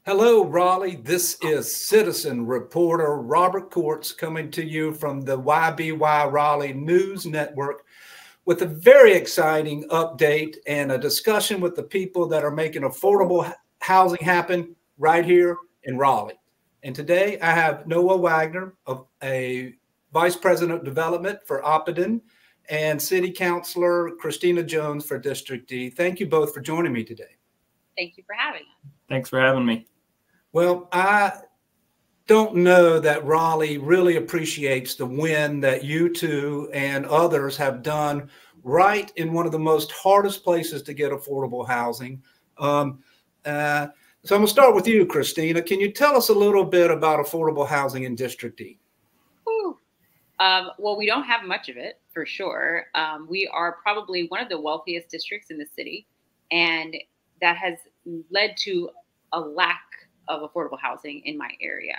Hello, Raleigh. This is citizen reporter Robert Courts coming to you from the YBYRaleigh News Network with a very exciting update and a discussion with the people that are making affordable housing happen right here in Raleigh. And today I have Noah Wagner, a Vice President of Development for Oppidan, and City Councilor Christina Jones for District D. Thank you both for joining me today. Thank you for having us. Thanks for having me. Well, I don't know that Raleigh really appreciates the win that you two and others have done right in one of the most hardest places to get affordable housing. So I'm going to start with you, Christina. Can you tell us a little bit about affordable housing in District D? Well, we don't have much of it, for sure. We are probably one of the wealthiest districts in the city, and that has led to a lack of affordable housing in my area.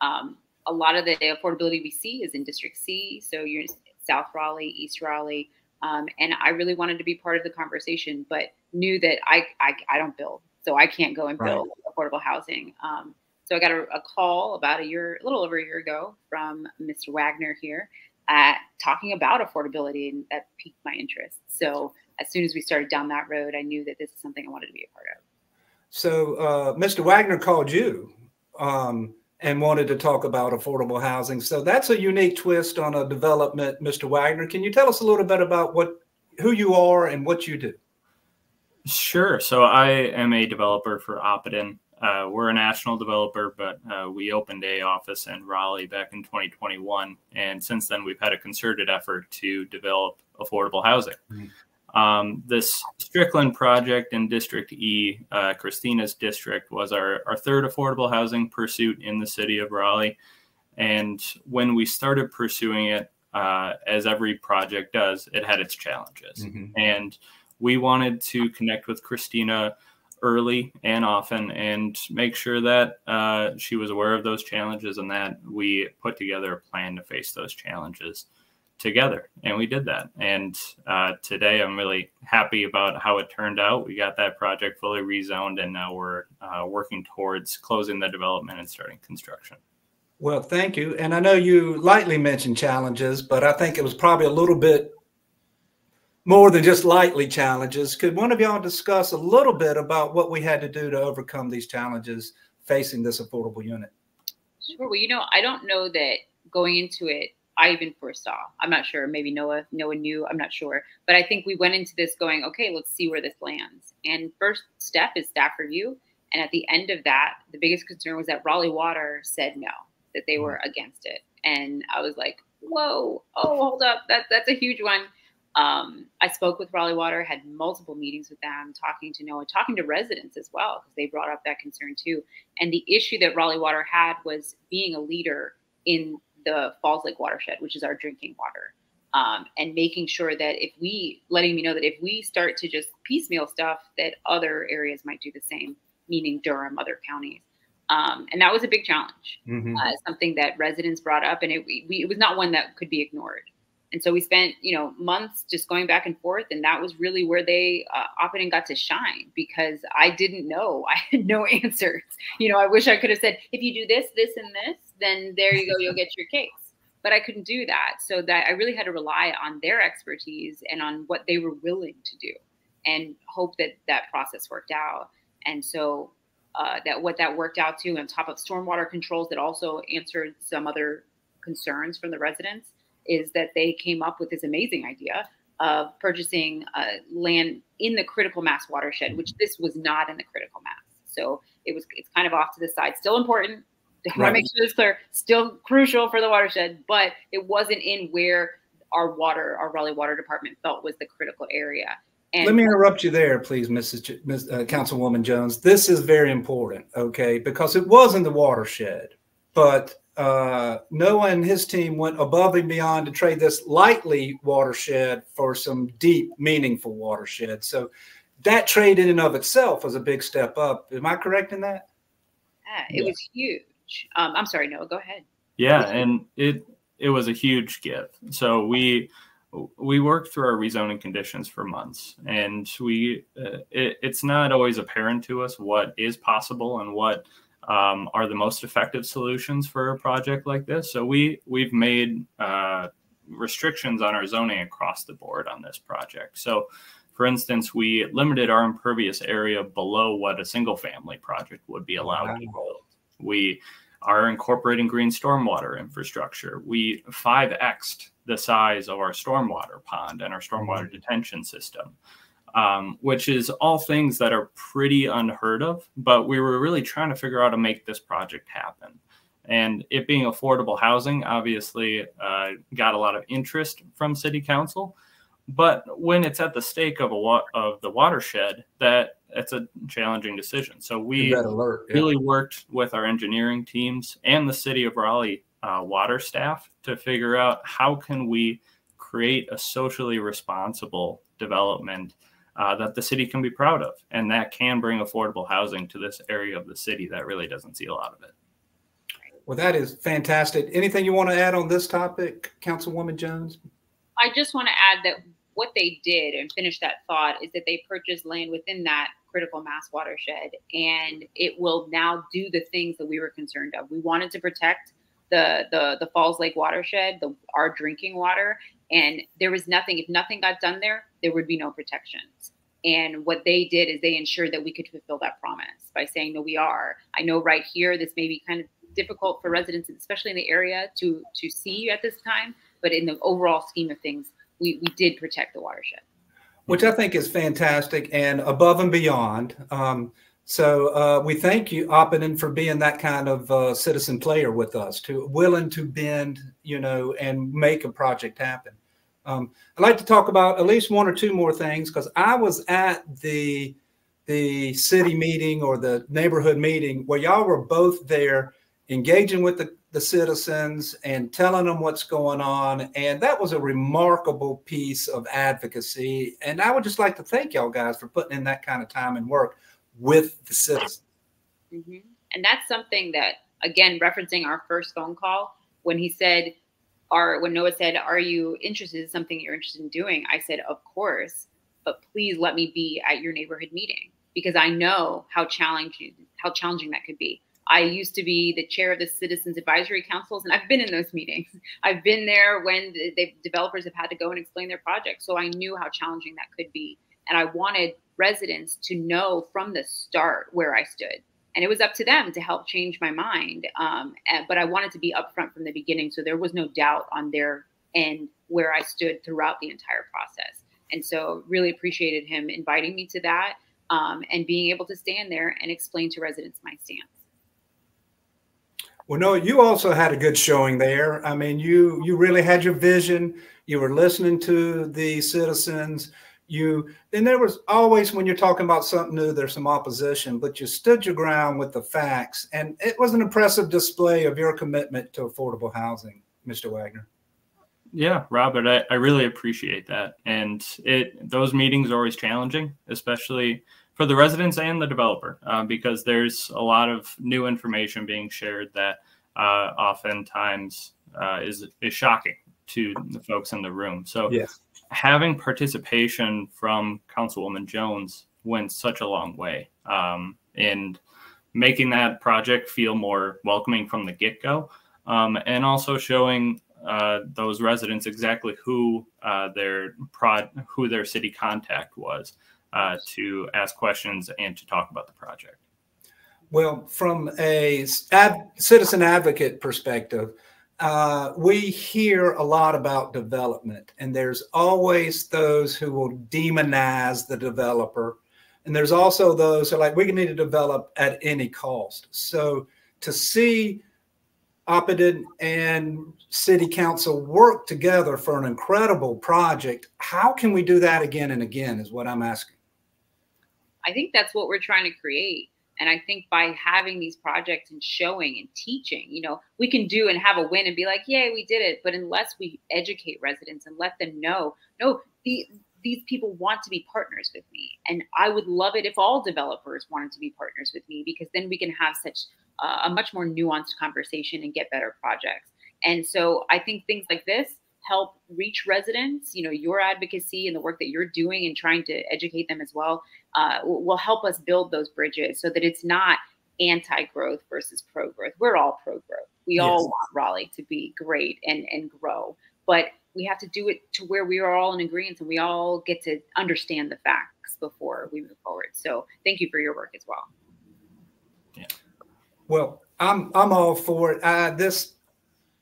A lot of the affordability we see is in District C, so you're in South Raleigh, East Raleigh, and I really wanted to be part of the conversation, but knew that I don't build, so I can't go and build affordable housing. So I got a call about a little over a year ago from Mr. Wagner here talking about affordability, and that piqued my interest. So as soon as we started down that road, I knew that this is something I wanted to be a part of. So Mr. Wagner called you and wanted to talk about affordable housing. So that's a unique twist on a development, Mr. Wagner. Can you tell us a little bit about who you are and what you do? Sure. So I am a developer for Oppidan. We're a national developer, but we opened an office in Raleigh back in 2021. And since then, we've had a concerted effort to develop affordable housing. This Strickland project in District E, Christina's district, was our third affordable housing pursuit in the city of Raleigh. And when we started pursuing it, as every project does, it had its challenges. And we wanted to connect with Christina early and often and make sure that she was aware of those challenges and that we put together a plan to face those challenges together. And we did that. And today I'm really happy about how it turned out. We got that project fully rezoned, and now we're working towards closing the development and starting construction. Well, thank you. And I know you lightly mentioned challenges, but I think it was probably a little bit more than just lightly challenges. Could one of y'all discuss a little bit about what we had to do to overcome these challenges facing this affordable unit? Sure. Well, I don't know that going into it, I even foresaw. I'm not sure. Maybe Noah knew. I'm not sure. But I think we went into this going, okay, let's see where this lands. And first step is staff review. And at the end of that, the biggest concern was that Raleigh Water said no, that they were against it. And I was like, whoa, hold up. That's a huge one. I spoke with Raleigh Water, had multiple meetings with them, talking to Noah, talking to residents as well, because they brought up that concern too. And the issue that Raleigh Water had was being a leader in the Falls Lake watershed, which is our drinking water, and making sure that letting me know that if we start to just piecemeal stuff, that other areas might do the same, meaning Durham, other counties. And that was a big challenge, something that residents brought up, and it was not one that could be ignored. And so we spent, months just going back and forth. And that was really where Oppidan got to shine, because I didn't know. I had no answers. I wish I could have said, if you do this, this, and this, then there you go, you'll get your case. But I couldn't do that. So that I really had to rely on their expertise and on what they were willing to do, and hope that process worked out. And so what that worked out to, on top of stormwater controls that also answered some other concerns from the residents, is that they came up with this amazing idea of purchasing land in the critical mass watershed, which this was not in the critical mass. So it's kind of off to the side. Still important. I want to make sure it's clear. Still crucial for the watershed, but it wasn't in where our Raleigh Water Department felt was the critical area. And let me interrupt you there, please, Councilwoman Jones. This is very important, okay, because it was in the watershed, but Noah and his team went above and beyond to trade this lightly watershed for some deep, meaningful watershed. So that trade in and of itself was a big step up. Am I correct in that? It was huge. I'm sorry, Noah, go ahead. Yeah, and it was a huge gift. So we worked through our rezoning conditions for months, and it's not always apparent to us what is possible and what are the most effective solutions for a project like this. So we've made restrictions on our zoning across the board on this project. So for instance, we limited our impervious area below what a single family project would be allowed to build. We are incorporating green stormwater infrastructure. We 5x'd the size of our stormwater pond and our stormwater detention system, which is all things that are pretty unheard of, but we were really trying to figure out how to make this project happen. And it being affordable housing, obviously got a lot of interest from City Council. But when it's at the stake of the watershed, it's a challenging decision. So we really worked with our engineering teams and the City of Raleigh water staff to figure out how can we create a socially responsible development that the city can be proud of, and that can bring affordable housing to this area of the city that really doesn't see a lot of it. Well, that is fantastic. Anything you want to add on this topic, Councilwoman Jones? I just want to add that what they did, and finish that thought, is that they purchased land within that critical mass watershed, and it will now do the things that we were concerned of. We wanted to protect the Falls Lake watershed, our drinking water, and there was nothing. If nothing got done there would be no protections. And what they did is they ensured that we could fulfill that promise by saying, no, we are. I know right here, this may be kind of difficult for residents, especially in the area, to see at this time, but in the overall scheme of things, we did protect the watershed. Which I think is fantastic and above and beyond. So we thank you, Oppidan, for being that kind of citizen player with us, willing to bend, and make a project happen. I'd like to talk about at least one or two more things, because I was at the city meeting or the neighborhood meeting where y'all were both there engaging with the citizens and telling them what's going on. And that was a remarkable piece of advocacy. And I would just like to thank y'all guys for putting in that kind of time and work with the citizens. Mm-hmm. And that's something that, again, referencing our first phone call, when he said, when Noah said, are you interested in something you're interested in doing? I said, of course, but please let me be at your neighborhood meeting, because I know how challenging that could be. I used to be the chair of the Citizens Advisory Councils, and I've been in those meetings. I've been there when the developers have had to go and explain their projects. So I knew how challenging that could be. And I wanted residents to know from the start where I stood. And it was up to them to help change my mind. But I wanted to be upfront from the beginning, so there was no doubt on their end where I stood throughout the entire process. And so really appreciated him inviting me to that, and being able to stand there and explain to residents my stance. Well, no, you also had a good showing there. I mean, you really had your vision. You were listening to the citizens. And there was always, when you're talking about something new, there's some opposition, but you stood your ground with the facts. And it was an impressive display of your commitment to affordable housing, Mr. Wagner. Yeah, Robert, I really appreciate that. And those meetings are always challenging, especially for the residents and the developer, because there's a lot of new information being shared that oftentimes is shocking to the folks in the room. So yes, having participation from Councilwoman Jones went such a long way in making that project feel more welcoming from the get-go, and also showing those residents exactly who their city contact was, to ask questions and to talk about the project. Well, from a citizen advocate perspective, we hear a lot about development, and there's always those who will demonize the developer. And there's also those who are like, we need to develop at any cost. So to see Oppidan and City Council work together for an incredible project, how can we do that again and again is what I'm asking. I think that's what we're trying to create. And I think by having these projects and showing and teaching, we can do and have a win and be like, yay, we did it. But unless we educate residents and let them know, no, these people want to be partners with me. And I would love it if all developers wanted to be partners with me, because then we can have such a much more nuanced conversation and get better projects. And so I think things like this help reach residents. Your advocacy and the work that you're doing and trying to educate them as well will help us build those bridges, so that it's not anti-growth versus pro-growth. We're all pro-growth. We all want Raleigh to be great and grow, but we have to do it to where we are all in agreement and we all get to understand the facts before we move forward. So thank you for your work as well. Yeah. Well, I'm all for it. This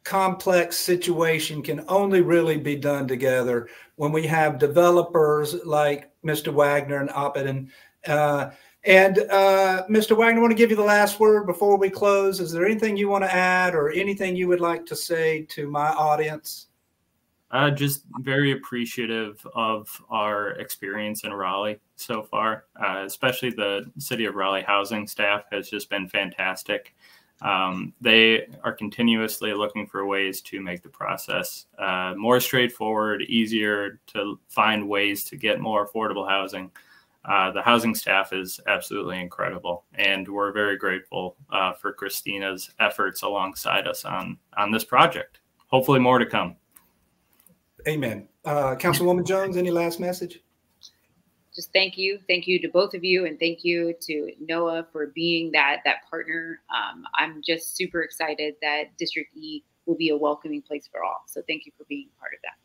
complex situation can only really be done together when we have developers like Mr. Wagner and Oppiden. Mr. Wagner, I want to give you the last word before we close. Is there anything you want to add or anything you would like to say to my audience? Just very appreciative of our experience in Raleigh so far, especially the City of Raleigh housing staff has just been fantastic. They are continuously looking for ways to make the process more straightforward, easier to find ways to get more affordable housing. The housing staff is absolutely incredible, and we're very grateful for Christina's efforts alongside us on this project. Hopefully more to come. Amen. Councilwoman Jones, any last message? Just thank you. Thank you to both of you. And thank you to Noah for being that partner. I'm just super excited that District E will be a welcoming place for all. So thank you for being part of that.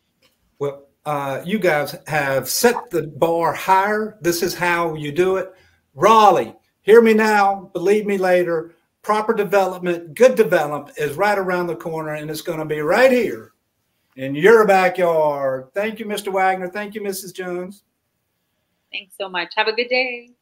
Well, you guys have set the bar higher. This is how you do it. Raleigh, hear me now, believe me later. Proper development, good development is right around the corner, and it's going to be right here in your backyard. Thank you, Mr. Wagner. Thank you, Mrs. Jones. Thanks so much. Have a good day.